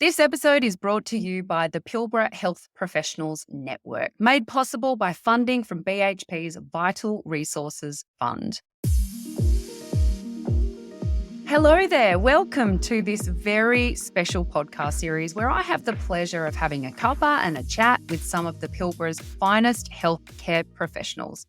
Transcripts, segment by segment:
This episode is brought to you by the Pilbara Health Professionals Network, made possible by funding from BHP's Vital Resources Fund. Hello there. Welcome to this very special podcast series where I have the pleasure of having a cuppa and a chat with some of the Pilbara's finest healthcare professionals.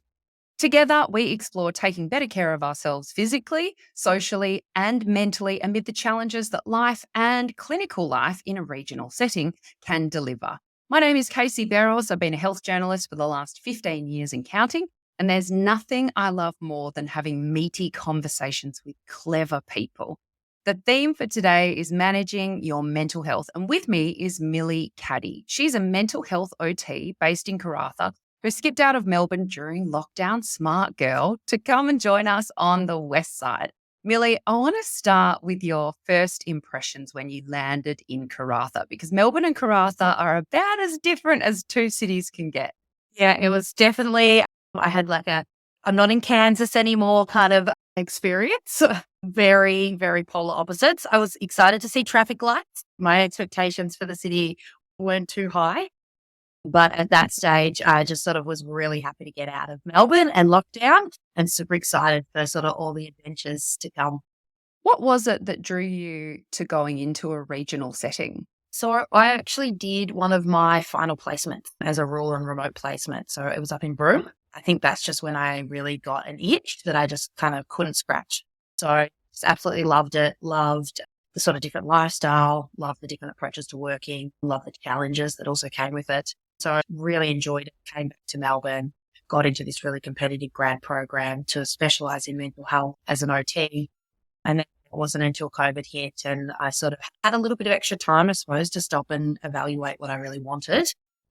Together, we explore taking better care of ourselves physically, socially, and mentally amid the challenges that life and clinical life in a regional setting can deliver. My name is Casey Barrows. I've been a health journalist for the last 15 years and counting, and there's nothing I love more than having meaty conversations with clever people. The theme for today is managing your mental health, and with me is Millie Caddy. She's a mental health OT based in Karratha, who skipped out of Melbourne during lockdown, smart girl, to come and join us on the west side. Millie, I want to start with your first impressions when you landed in Karratha, because Melbourne and Karratha are about as different as two cities can get. Yeah, it was definitely, I had I'm not in Kansas anymore kind of experience. Very, very polar opposites. I was excited to see traffic lights. My expectations for the city weren't too high. But at that stage, I just sort of was really happy to get out of Melbourne and lockdown and super excited for sort of all the adventures to come. What was it that drew you to going into a regional setting? So I actually did one of my final placements as a rural and remote placement. So it was up in Broome. I think that's just when I really got an itch that I just kind of couldn't scratch. So I just absolutely loved it, loved the sort of different lifestyle, loved the different approaches to working, loved the challenges that also came with it. So I really enjoyed it, came back to Melbourne, got into this really competitive grad program to specialise in mental health as an OT. And then it wasn't until COVID hit and I sort of had a little bit of extra time, I suppose, to stop and evaluate what I really wanted.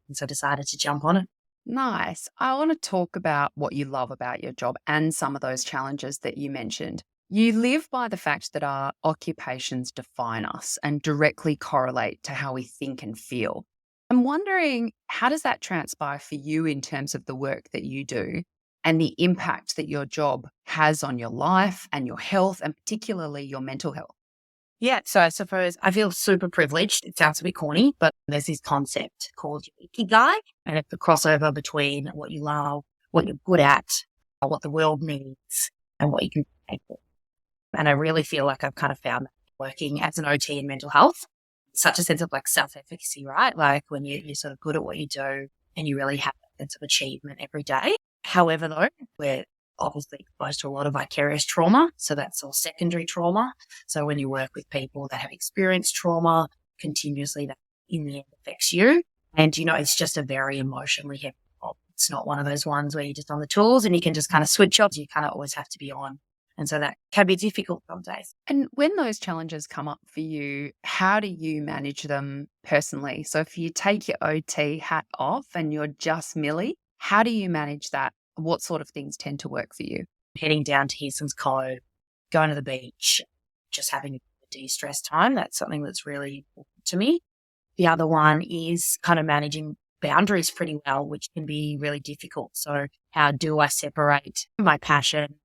And so I decided to jump on it. Nice. I want to talk about what you love about your job and some of those challenges that you mentioned. You live by the fact that our occupations define us and directly correlate to how we think and feel. I'm wondering, how does that transpire for you in terms of the work that you do and the impact that your job has on your life and your health and particularly your mental health? Yeah, so I suppose I feel super privileged. It sounds a bit corny, but there's this concept called ikigai, and it's the crossover between what you love, what you're good at, what the world needs, and what you can take it. And I really feel like I've kind of found that working as an OT in mental health. Such a sense of self-efficacy, right? Like when you're sort of good at what you do and you really have that sense of achievement every day. However, though, we're obviously exposed to a lot of vicarious trauma. So that's all secondary trauma. So when you work with people that have experienced trauma continuously, that in the end affects you. And, it's just a very emotionally heavy job. It's not one of those ones where you're just on the tools and you can just kind of switch off. You kind of always have to be on. And so that can be difficult some days. And when those challenges come up for you, how do you manage them personally? So if you take your OT hat off and you're just Millie, how do you manage that? What sort of things tend to work for you? Heading down to Heason's Cove, going to the beach, just having a de-stress time. That's something that's really important to me. The other one is kind of managing boundaries pretty well, which can be really difficult. So how do I separate my passion,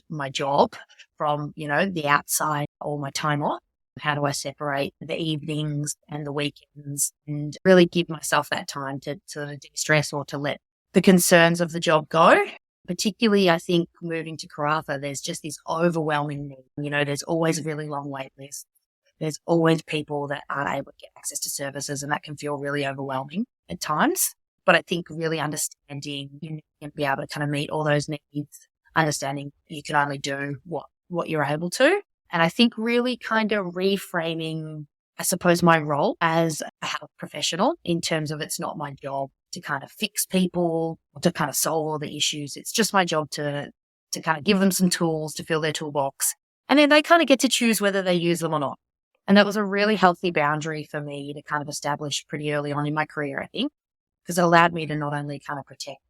my job from, the outside or my time off? How do I separate the evenings and the weekends and really give myself that time to sort of de-stress or to let the concerns of the job go? Particularly, I think moving to Karratha, there's just this overwhelming need. There's always a really long wait list. There's always people that aren't able to get access to services, and that can feel really overwhelming at times. But I think really understanding you can be able to kind of meet all those needs, understanding you can only do what you're able to. And I think really kind of reframing, I suppose, my role as a health professional in terms of it's not my job to kind of fix people or to kind of solve all the issues. It's just my job to kind of give them some tools to fill their toolbox. And then they kind of get to choose whether they use them or not. And that was a really healthy boundary for me to kind of establish pretty early on in my career, I think, because it allowed me to not only kind of protect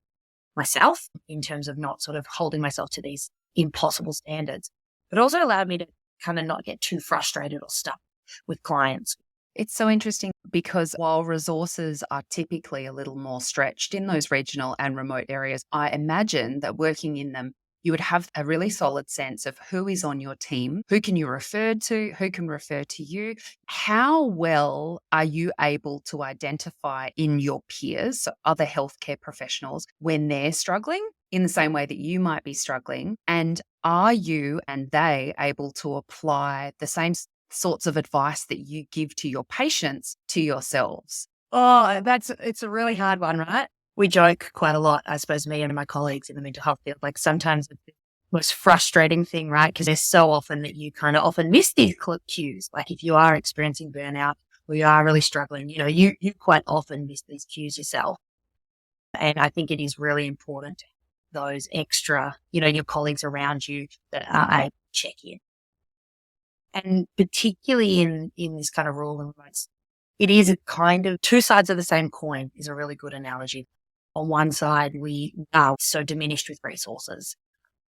myself in terms of not sort of holding myself to these impossible standards, but also allowed me to kind of not get too frustrated or stuck with clients. It's so interesting because while resources are typically a little more stretched in those regional and remote areas, I imagine that working in them you would have a really solid sense of who is on your team, who can you refer to, who can refer to you. How well are you able to identify in your peers, so other healthcare professionals, when they're struggling in the same way that you might be struggling? And are you and they able to apply the same sorts of advice that you give to your patients to yourselves? Oh, it's a really hard one, right? We joke quite a lot, I suppose, me and my colleagues in the mental health field. Like sometimes it's the most frustrating thing, right? Because there's so often that you kind of often miss these cues. Like if you are experiencing burnout or you are really struggling, you quite often miss these cues yourself. And I think it is really important to have those extra, your colleagues around you that are able to check in. And particularly in this kind of rural and remote, it is a kind of two sides of the same coin is a really good analogy. On one side, we are so diminished with resources.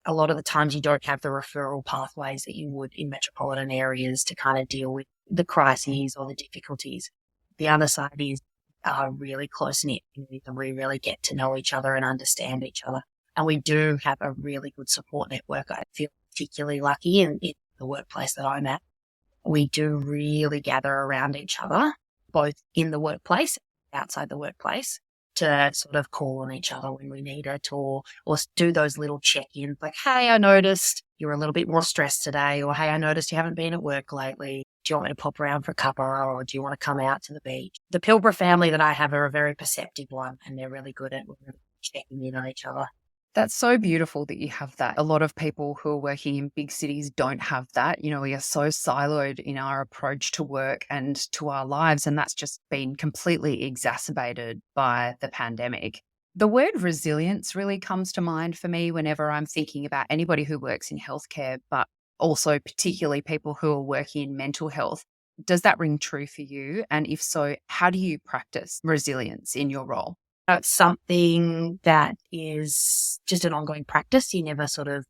A lot of the times you don't have the referral pathways that you would in metropolitan areas to kind of deal with the crises or the difficulties. The other side is really close-knit. We really get to know each other and understand each other. And we do have a really good support network. I feel particularly lucky in the workplace that I'm at. We do really gather around each other, both in the workplace and outside the workplace, to sort of call on each other when we need it or do those little check-ins like, hey, I noticed you're a little bit more stressed today, or hey, I noticed you haven't been at work lately. Do you want me to pop around for a cuppa, or do you want to come out to the beach? The Pilbara family that I have are a very perceptive one, and they're really good at checking in on each other. That's so beautiful that you have that. A lot of people who are working in big cities don't have that. We are so siloed in our approach to work and to our lives, and that's just been completely exacerbated by the pandemic. The word resilience really comes to mind for me whenever I'm thinking about anybody who works in healthcare, but also particularly people who are working in mental health. Does that ring true for you? And if so, how do you practice resilience in your role? It's something that is just an ongoing practice. You never sort of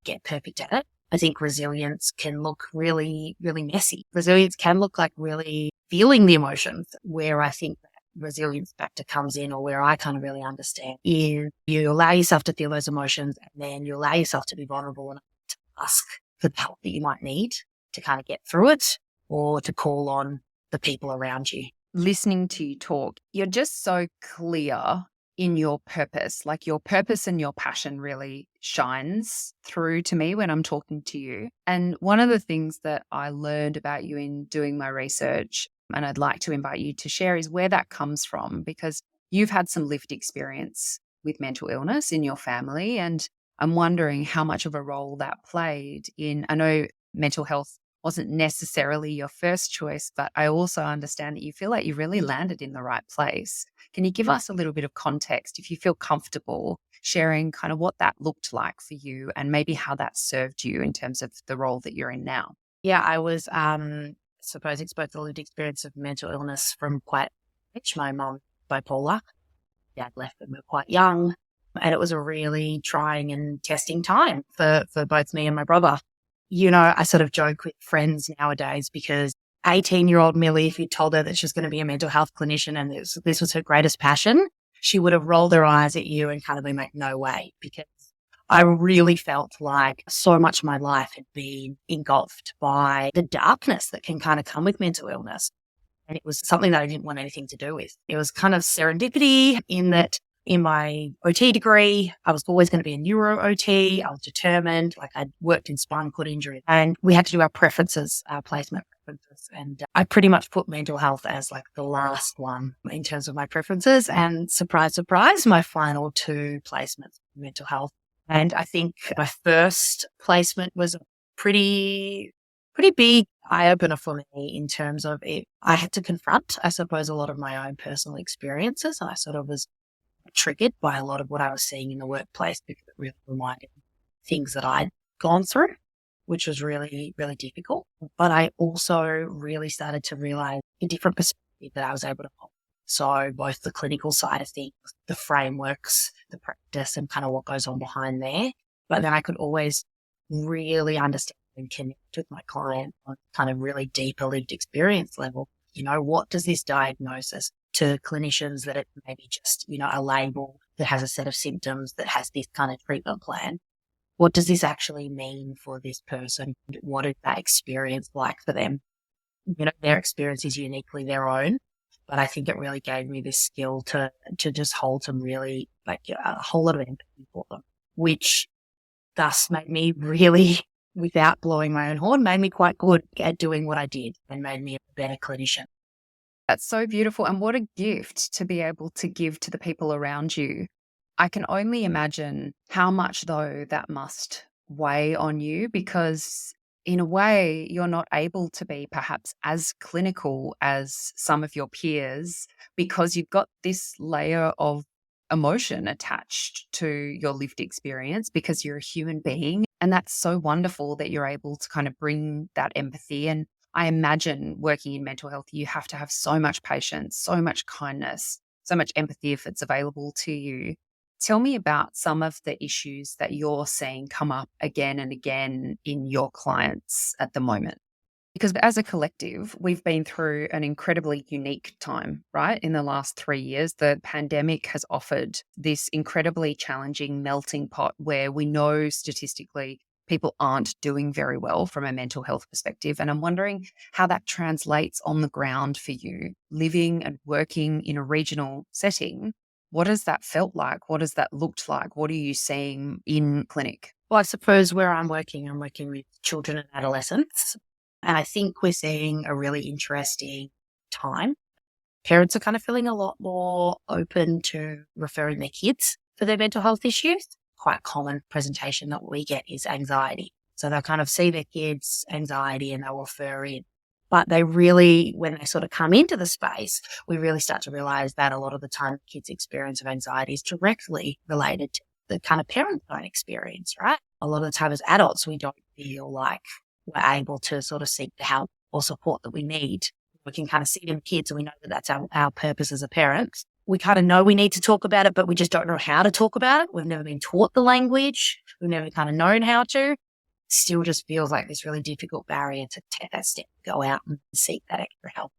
get perfect at it. I think resilience can look really, really messy. Resilience can look like really feeling the emotions. Where I think that resilience factor comes in, or where I kind of really understand, is you allow yourself to feel those emotions, and then you allow yourself to be vulnerable and to ask for the help that you might need to kind of get through it, or to call on the people around you. Listening to you talk, you're just so clear in your purpose. Like your purpose and your passion really shines through to me when I'm talking to you. And one of the things that I learned about you in doing my research, and I'd like to invite you to share, is where that comes from, because you've had some lived experience with mental illness in your family. And I'm wondering how much of a role that played in, I know mental health wasn't necessarily your first choice, but I also understand that you feel like you really landed in the right place. Can you give us a little bit of context, if you feel comfortable sharing kind of what that looked like for you and maybe how that served you in terms of the role that you're in now? Yeah, I was, suppose exposed to the lived experience of mental illness from quite rich. My mum, bipolar. Dad left when we were quite young. And it was a really trying and testing time for both me and my brother. I sort of joke with friends nowadays because 18-year-old Millie, if you told her that she was going to be a mental health clinician and this was her greatest passion, she would have rolled her eyes at you and kind of been like, no way, because I really felt like so much of my life had been engulfed by the darkness that can kind of come with mental illness. And it was something that I didn't want anything to do with. It was kind of serendipity in that in my OT degree, I was always going to be a neuro OT. I was determined, like I'd worked in spinal cord injury, and we had to do our preferences, our placement preferences. And I pretty much put mental health as like the last one in terms of my preferences. And surprise, surprise, my final two placements, mental health. And I think my first placement was a pretty big eye-opener for me in terms of it. I had to confront, I suppose, a lot of my own personal experiences. And I sort of was triggered by a lot of what I was seeing in the workplace because it really reminded me of things that I'd gone through, which was really, really difficult. But I also really started to realize a different perspective that I was able to hold. So both the clinical side of things, the frameworks, the practice, and kind of what goes on behind there. But then I could always really understand and connect with my client on kind of really deeper lived experience level. What does this diagnosis to clinicians that it may be just, a label that has a set of symptoms that has this kind of treatment plan? what does this actually mean for this person? What is that experience like for them? Their experience is uniquely their own, but I think it really gave me this skill to just hold some really a whole lot of empathy for them, which thus made me really, without blowing my own horn, made me quite good at doing what I did and made me a better clinician. That's so beautiful. And what a gift to be able to give to the people around you. I can only imagine how much, though, that must weigh on you, because in a way, you're not able to be perhaps as clinical as some of your peers because you've got this layer of emotion attached to your lived experience because you're a human being. And that's so wonderful that you're able to kind of bring that empathy. And I imagine working in mental health, you have to have so much patience, so much kindness, so much empathy if it's available to you. Tell me about some of the issues that you're seeing come up again and again in your clients at the moment. Because as a collective, we've been through an incredibly unique time, right? In the last 3 years, the pandemic has offered this incredibly challenging melting pot where we know statistically people aren't doing very well from a mental health perspective. And I'm wondering how that translates on the ground for you, living and working in a regional setting. What has that felt like? What has that looked like? What are you seeing in clinic? Well, I suppose where I'm working with children and adolescents. And I think we're seeing a really interesting time. Parents are kind of feeling a lot more open to referring their kids for their mental health issues. Quite common presentation that we get is anxiety. So they'll kind of see their kids' anxiety and they'll refer in. But they really, when they sort of come into the space, we really start to realize that a lot of the time kids' experience of anxiety is directly related to the kind of parent's own experience, right? A lot of the time as adults, we don't feel like we're able to sort of seek the help or support that we need. We can kind of see them kids and we know that that's our purpose as a parent. We kind of know we need to talk about it, but we just don't know how to talk about it. We've never been taught the language. We've never kind of known how to. Still just feels like this really difficult barrier to take that step, go out and seek that extra help.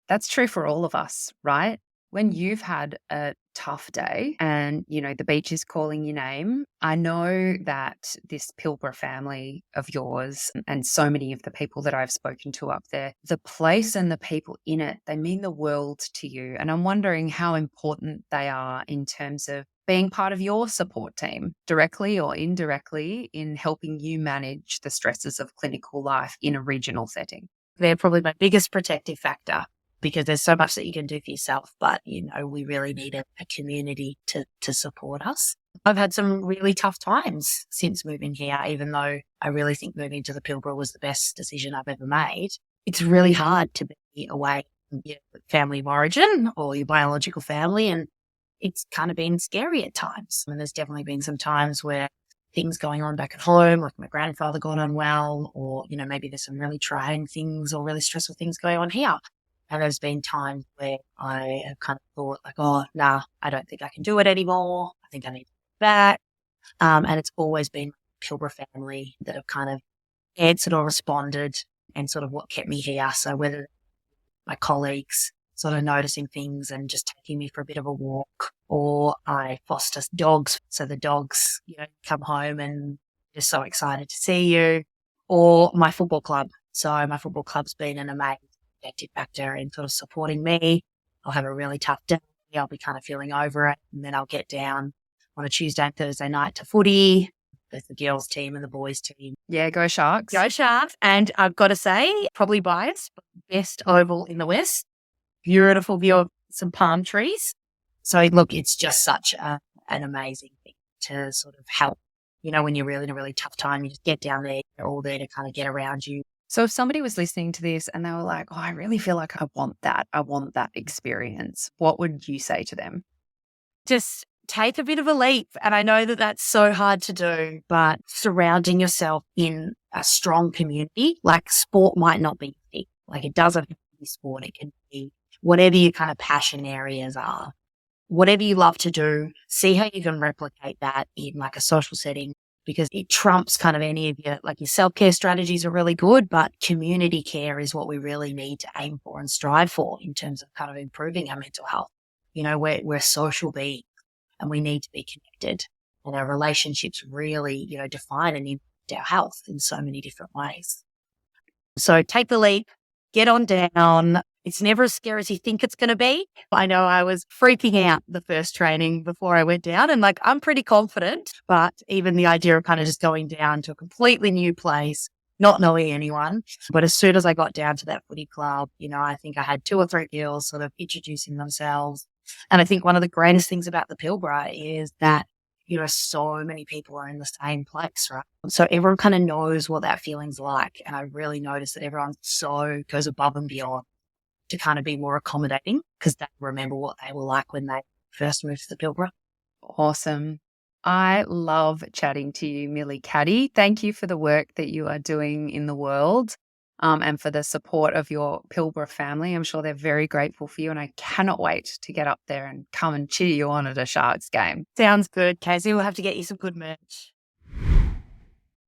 That's true for all of us, right? When you've had a tough day and, the beach is calling your name, I know that this Pilbara family of yours and so many of the people that I've spoken to up there, the place and the people in it, they mean the world to you. And I'm wondering how important they are in terms of being part of your support team, directly or indirectly, in helping you manage the stresses of clinical life in a regional setting. They're probably my biggest protective factor, because there's so much that you can do for yourself, but, we really need a community to support us. I've had some really tough times since moving here, even though I really think moving to the Pilbara was the best decision I've ever made. It's really hard to be away from your family of origin or your biological family, and it's kind of been scary at times. And there's definitely been some times where things going on back at home, like my grandfather got unwell, or, maybe there's some really trying things or really stressful things going on here. And there's been times where I have kind of thought like, oh, nah, I don't think I can do it anymore. I think I need to go back. And it's always been my Pilbara family that have kind of answered or responded and sort of what kept me here. So whether my colleagues sort of noticing things and just taking me for a bit of a walk, or I foster dogs. So the dogs, come home and just so excited to see you, or my football club. So my football club's been an amazing protective factor in sort of supporting me. I'll have a really tough day. I'll be kind of feeling over it. And then I'll get down on a Tuesday and Thursday night to footy. There's the girls team and the boys team. Yeah, go Sharks. Go Sharks. And I've got to say, probably biased, but best oval in the West. Beautiful view of some palm trees. So look, it's just such an amazing thing to sort of help. When you're really in a really tough time, you just get down there. They're all there to kind of get around you. So if somebody was listening to this and they were like, oh, I really feel like I want that experience, what would you say to them? Just take a bit of a leap. And I know that that's so hard to do, but surrounding yourself in a strong community, like sport might not be easy. Like it doesn't have to be sport. It can be whatever your kind of passion areas are, whatever you love to do, see how you can replicate that in like a social setting, because it trumps kind of any of your self-care strategies are really good, but community care is what we really need to aim for and strive for in terms of kind of improving our mental health. We're social beings and we need to be connected. And our relationships really, define and impact our health in so many different ways. So take the leap, get on down. It's never as scary as you think it's going to be. I know I was freaking out the first training before I went down, and I'm pretty confident, but even the idea of kind of just going down to a completely new place, not knowing anyone. But as soon as I got down to that footy club, I think I had 2 or 3 girls sort of introducing themselves. And I think one of the greatest things about the Pilbara is that, so many people are in the same place, right? So everyone kind of knows what that feeling's like. And I really noticed that everyone goes above and beyond to kind of be more accommodating because they remember what they were like when they first moved to the Pilbara. Awesome. I love chatting to you, Millie Caddy. Thank you for the work that you are doing in the world and for the support of your Pilbara family. I'm sure they're very grateful for you, and I cannot wait to get up there and come and cheer you on at a Sharks game. Sounds good, Casey. We'll have to get you some good merch.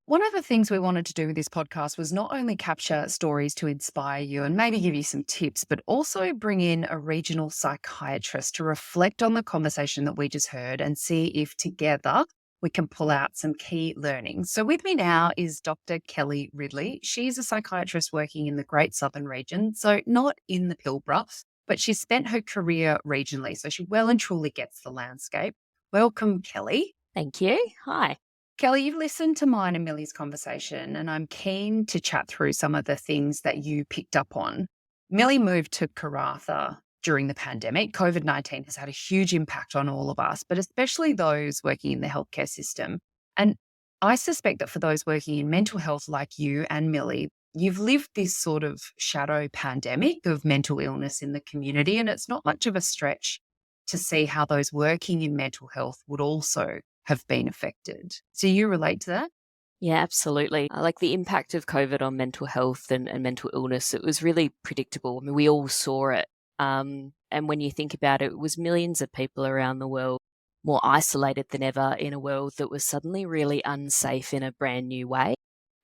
One of the things we wanted to do with this podcast was not only capture stories to inspire you and maybe give you some tips, but also bring in a regional psychiatrist to reflect on the conversation that we just heard and see if together we can pull out some key learnings. So with me now is Dr. Kelly Ridley. She's a psychiatrist working in the Great Southern region, so not in the Pilbara, but she's spent her career regionally, so she well and truly gets the landscape. Welcome, Kelly. Thank you. Hi. Kelly, you've listened to mine and Millie's conversation, and I'm keen to chat through some of the things that you picked up on. Millie moved to Karratha during the pandemic. COVID-19 has had a huge impact on all of us, but especially those working in the healthcare system. And I suspect that for those working in mental health like you and Millie, you've lived this sort of shadow pandemic of mental illness in the community, and it's not much of a stretch to see how those working in mental health would also have been affected. So you relate to that? Yeah, absolutely. Like the impact of COVID on mental health and mental illness, it was really predictable. I mean, we all saw it. And when you think about it, it was millions of people around the world more isolated than ever in a world that was suddenly really unsafe in a brand new way.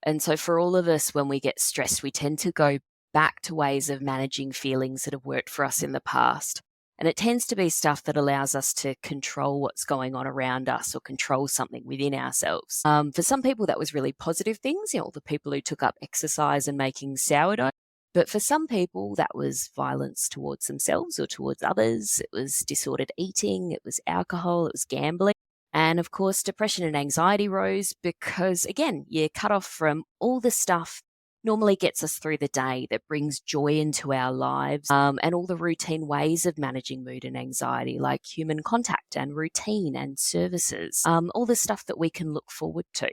And so for all of us, when we get stressed, we tend to go back to ways of managing feelings that have worked for us in the past. And it tends to be stuff that allows us to control what's going on around us or control something within ourselves. For some people, that was really positive things, all the people who took up exercise and making sourdough. But for some people, that was violence towards themselves or towards others. It was disordered eating, it was alcohol, it was gambling. And of course, depression and anxiety rose because, again, you're cut off from all the stuff normally gets us through the day, that brings joy into our lives, and all the routine ways of managing mood and anxiety, like human contact and routine and services, all the stuff that we can look forward to.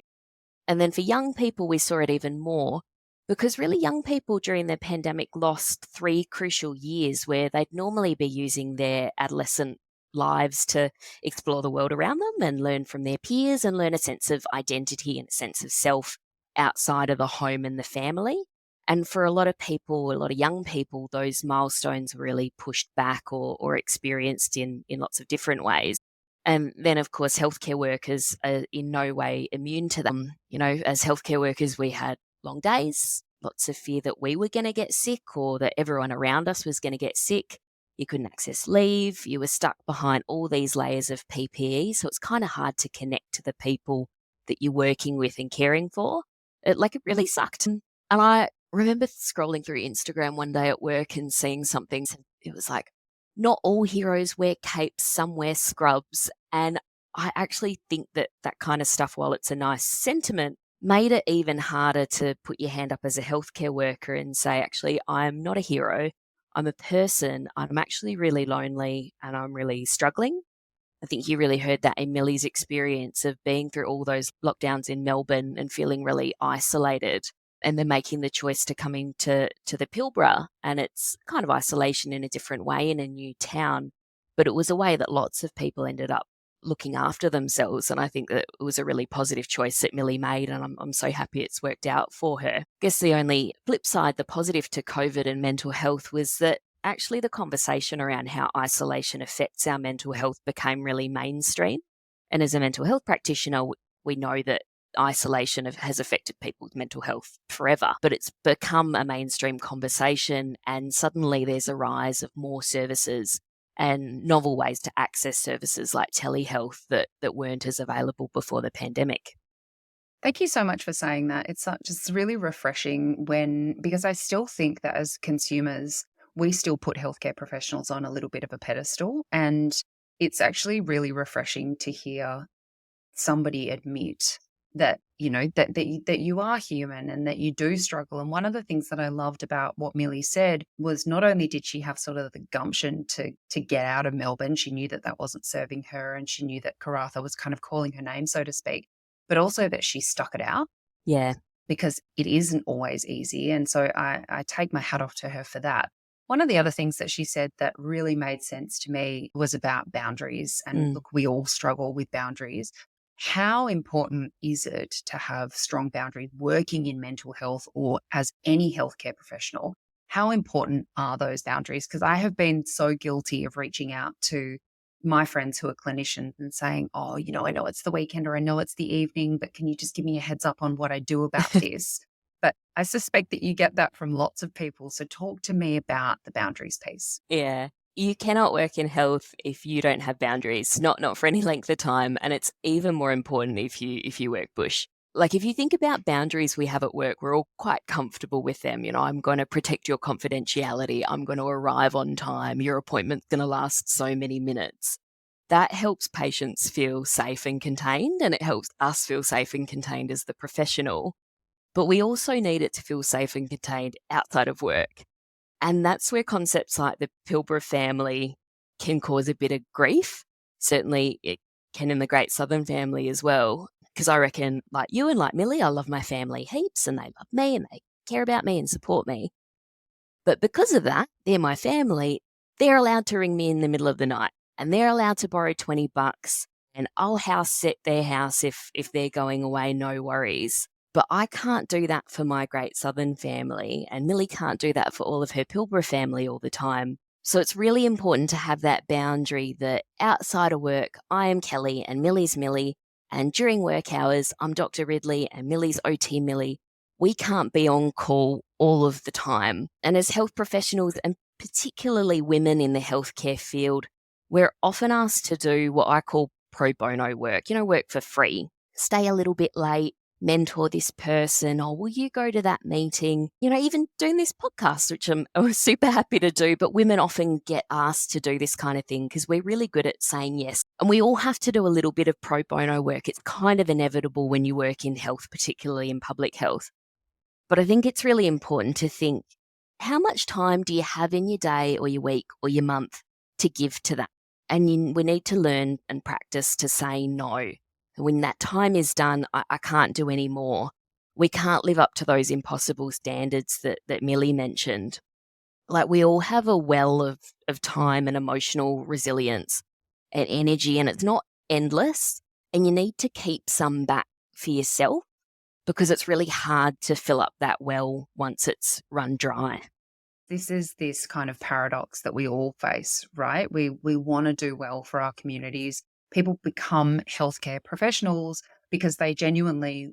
And then for young people, we saw it even more because really young people during the pandemic lost 3 crucial years where they'd normally be using their adolescent lives to explore the world around them and learn from their peers and learn a sense of identity and a sense of self outside of the home and the family. And for a lot of people, a lot of young people, those milestones were really pushed back or experienced in lots of different ways. And then, of course, healthcare workers are in no way immune to them. As healthcare workers, we had long days, lots of fear that we were going to get sick or that everyone around us was going to get sick. You couldn't access leave. You were stuck behind all these layers of PPE. So it's kind of hard to connect to the people that you're working with and caring for. It really sucked. And I remember scrolling through Instagram one day at work and seeing something. It was like, not all heroes wear capes, some wear scrubs. And I actually think that kind of stuff, while it's a nice sentiment, made it even harder to put your hand up as a healthcare worker and say, actually, I'm not a hero. I'm a person. I'm actually really lonely and I'm really struggling. I think you really heard that in Millie's experience of being through all those lockdowns in Melbourne and feeling really isolated, and then making the choice to come into the Pilbara. And it's kind of isolation in a different way in a new town, but it was a way that lots of people ended up looking after themselves. And I think that it was a really positive choice that Millie made, and I'm so happy it's worked out for her. I guess the only flip side, the positive to COVID and mental health, was that actually the conversation around how isolation affects our mental health became really mainstream. And as a mental health practitioner, we know that isolation has affected people's mental health forever, but it's become a mainstream conversation, and suddenly there's a rise of more services and novel ways to access services like telehealth that weren't as available before the pandemic. Thank you so much for saying that. It's just really refreshing because I still think that as consumers, we still put healthcare professionals on a little bit of a pedestal. And it's actually really refreshing to hear somebody admit that, that you are human and that you do struggle. And one of the things that I loved about what Millie said was not only did she have sort of the gumption to get out of Melbourne, she knew that that wasn't serving her, and she knew that Karratha was kind of calling her name, so to speak, but also that she stuck it out. Yeah. Because it isn't always easy. And so I take my hat off to her for that. One of the other things that she said that really made sense to me was about boundaries. And look, we all struggle with boundaries. How important is it to have strong boundaries working in mental health or as any healthcare professional? How important are those boundaries? Because I have been so guilty of reaching out to my friends who are clinicians and saying, oh, I know it's the weekend or I know it's the evening, but can you just give me a heads up on what I do about this? But I suspect that you get that from lots of people. So talk to me about the boundaries piece. Yeah. You cannot work in health if you don't have boundaries, not for any length of time. And it's even more important if you work bush. Like if you think about boundaries we have at work, we're all quite comfortable with them. I'm going to protect your confidentiality. I'm going to arrive on time. Your appointment's going to last so many minutes. That helps patients feel safe and contained, and it helps us feel safe and contained as the professional. But we also need it to feel safe and contained outside of work. And that's where concepts like the Pilbara family can cause a bit of grief. Certainly it can in the Great Southern family as well. Because I reckon, like you and like Millie, I love my family heaps and they love me and they care about me and support me. But because of that, they're my family. They're allowed to ring me in the middle of the night and they're allowed to borrow $20 and I'll house sit their house if they're going away, no worries. But I can't do that for my Great Southern family, and Millie can't do that for all of her Pilbara family all the time. So it's really important to have that boundary that outside of work, I am Kelly and Millie's Millie, and during work hours, I'm Dr. Ridley and Millie's OT Millie. We can't be on call all of the time. And as health professionals, and particularly women in the healthcare field, we're often asked to do what I call pro bono work, work for free. Stay a little bit late, mentor this person, or will you go to that meeting? Even doing this podcast, which I'm super happy to do, but women often get asked to do this kind of thing because we're really good at saying yes. And we all have to do a little bit of pro bono work. It's kind of inevitable when you work in health, particularly in public health. But I think it's really important to think, how much time do you have in your day or your week or your month to give to that? And we need to learn and practice to say no. When that time is done, I can't do any more. We can't live up to those impossible standards that Millie mentioned. Like we all have a well of time and emotional resilience and energy, and it's not endless. And you need to keep some back for yourself because it's really hard to fill up that well once it's run dry. This is this kind of paradox that we all face, right? We want to do well for our communities. People become healthcare professionals because they genuinely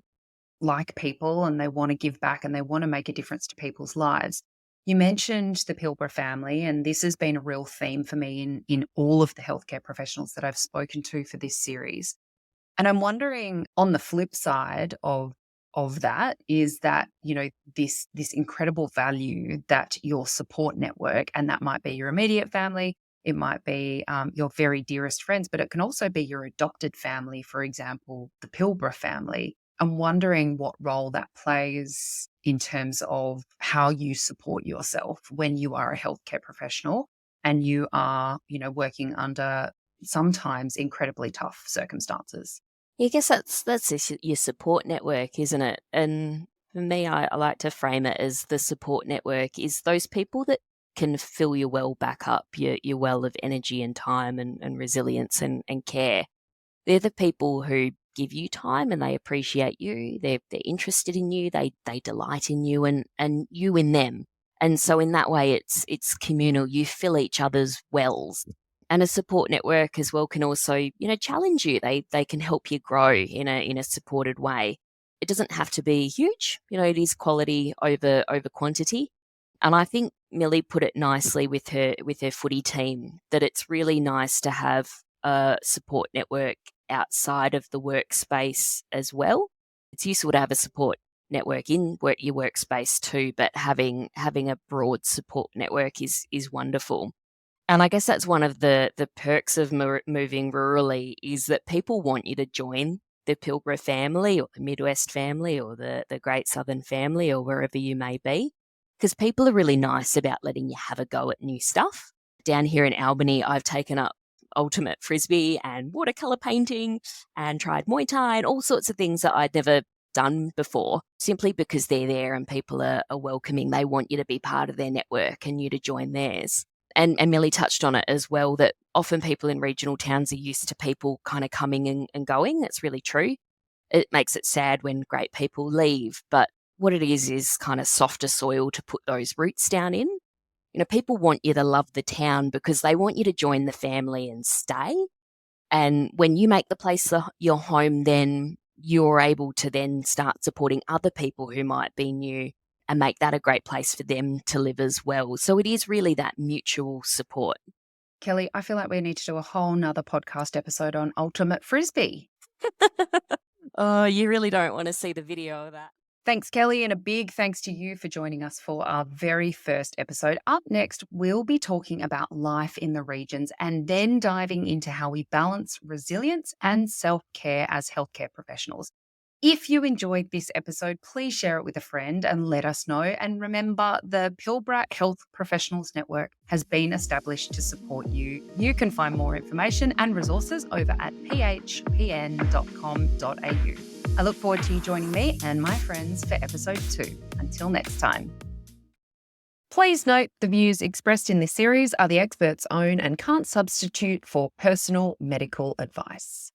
like people and they want to give back and they want to make a difference to people's lives. You mentioned the Pilbara family, and this has been a real theme for me in all of the healthcare professionals that I've spoken to for this series. And I'm wondering, on the flip side of that is that, this incredible value that your support network, and that might be your immediate family, it might be your very dearest friends, but it can also be your adopted family, for example, the Pilbara family. I'm wondering what role that plays in terms of how you support yourself when you are a healthcare professional and you are, working under sometimes incredibly tough circumstances. I guess that's your support network, isn't it? And for me, I like to frame it as the support network is those people that can fill your well back up, your well of energy and time and resilience and care. They're the people who give you time and they appreciate you. They're interested in you. They delight in you and you in them. And so in that way, it's communal. You fill each other's wells. And a support network as well can also, challenge you. They can help you grow in a supported way. It doesn't have to be huge. It is quality over quantity. And I think, Millie put it nicely with her footy team, that it's really nice to have a support network outside of the workspace as well. It's useful to have a support network in your workspace too, but having a broad support network is wonderful. And I guess that's one of the perks of moving rurally, is that people want you to join the Pilbara family or the Midwest family or the Great Southern family or wherever you may be, because people are really nice about letting you have a go at new stuff. Down here in Albany, I've taken up ultimate frisbee and watercolour painting and tried Muay Thai and all sorts of things that I'd never done before, simply because they're there and people are welcoming. They want you to be part of their network and you to join theirs. And Millie touched on it as well, that often people in regional towns are used to people kind of coming and going. That's really true. It makes it sad when great people leave, but what it is kind of softer soil to put those roots down in. You know, people want you to love the town because they want you to join the family and stay. And when you make the place your home, then you're able to then start supporting other people who might be new and make that a great place for them to live as well. So it is really that mutual support. Kelly, I feel like we need to do a whole nother podcast episode on ultimate frisbee. Oh, you really don't want to see the video of that. Thanks, Kelly, and a big thanks to you for joining us for our very first episode. Up next, we'll be talking about life in the regions and then diving into how we balance resilience and self-care as healthcare professionals. If you enjoyed this episode, please share it with a friend and let us know. And remember, the Pilbara Health Professionals Network has been established to support you. You can find more information and resources over at phpn.com.au. I look forward to you joining me and my friends for episode 2. Until next time. Please note the views expressed in this series are the expert's own and can't substitute for personal medical advice.